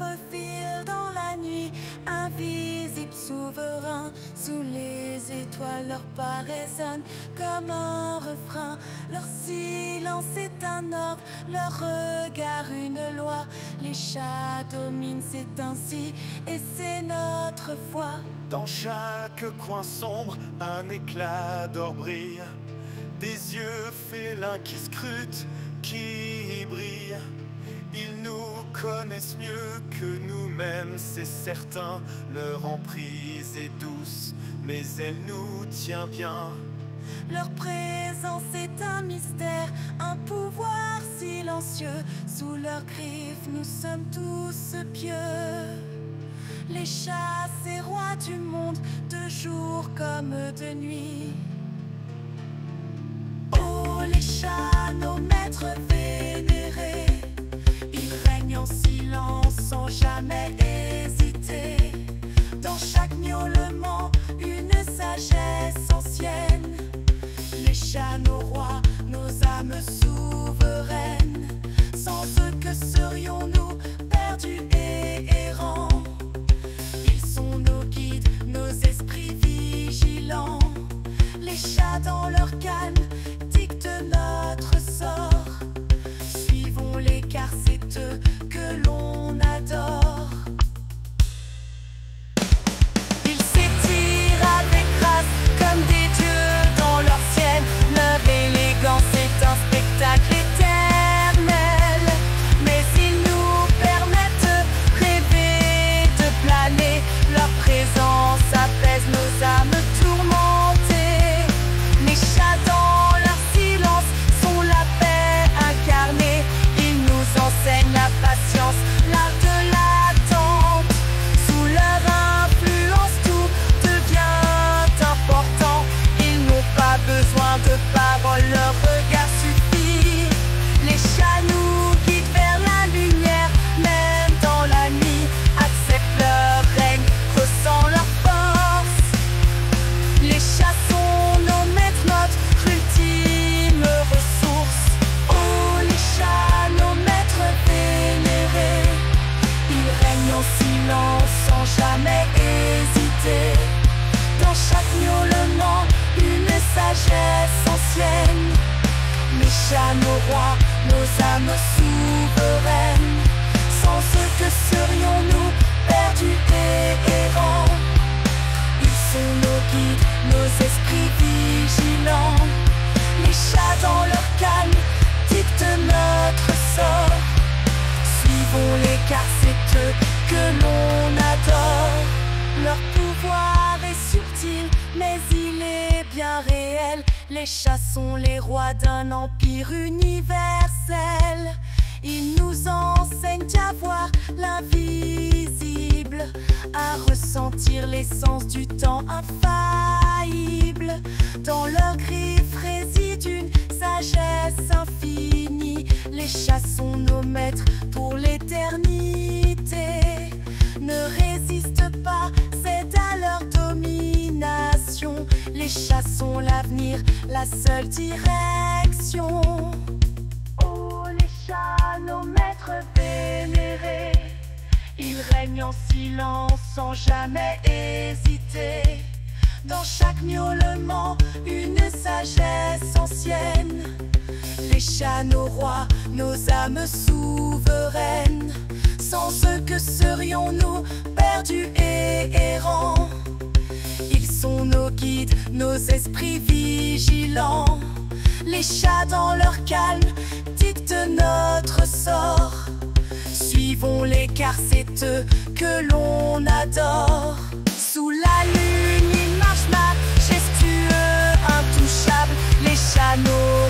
faufilent dans la nuit, invisibles, souverains. Sous les étoiles, leur pas résonne comme un refrain. Leur silence est un ordre, leur regard une loi. Les chats dominent, c'est ainsi, et c'est notre foi. Dans chaque coin sombre, un éclat d'or brille. Des yeux félins qui scrutent, qui brillent. Ils nous connaissent mieux que nous-mêmes, c'est certain. Leur emprise est douce, mais elle nous tient bien. Leur présence est un mystère, un pouvoir silencieux. Sous leurs griffes, nous sommes tous pieux. Les chats, ces rois du monde, de jour comme de nuit. Oh, les chats, nos maîtres vénérés, ils règnent en silence sans jamais hésiter. Dans chaque miaulement, une sagesse ancienne. Les chats, nos rois, nos âmes souveraines. Sans eux, que serions-nous perdus et errants? Ils sont nos guides, nos esprits vigilants. Les chats dans leur calme dictent notre sort. Suivons-les car c'est eux que l'on adore. Ils s'étirent avec grâce comme des dieux dans leur ciel. Leur élégance est un spectacle éternel. Mais ils nous permettent de rêver, de planer. Leur présence apaise nos âmes tourmentées. Les chats dans leur silence sont la paix incarnée. Ils nous enseignent la patience, l'art de l'attente. Sous leur influence, tout devient important. Ils n'ont pas besoin de paroles, leur regard suffit. Les chats nous guident vers la lumière, même dans la nuit. Acceptent leur règne, ressent leur force. Les chats sont nos maîtres, notre ultime ressource. Oh, les chats, nos maîtres vénérés, ils règnent en silence sans jamais hésiter. Dans chaque miaulement, une sagesse ancienne. Les chats, nos rois, nos âmes souveraines. Sans eux, que serions-nous perdus et errants? Ils sont nos guides, nos esprits vigilants. Les chats dans leur calme dictent notre sort. Suivons-les car c'est eux que l'on adore. Leur pouvoir est subtil, mais il est bien réel. Les chats sont les rois d'un empire universel. Ils nous enseignent à voir l'invisible, à ressentir l'essence du temps infaillible. Dans leurs griffes réside une sagesse infinie. Les chats sont nos maîtres pour l'éternité. Ne résiste pas, c'est à leur domination. Les chats sont l'avenir, la seule direction. Oh, les chats, nos maîtres vénérés, ils règnent en silence sans jamais hésiter. Dans chaque miaulement, une sagesse ancienne. Les chats, nos rois, nos âmes souveraines. Sans eux, que serions-nous perdus et errants? Ils sont nos guides, nos esprits vigilants. Les chats dans leur calme dictent notre sort. Suivons-les car c'est eux que l'on adore. Sous la lune, ils marchent majestueux, intouchables. Les chats, nos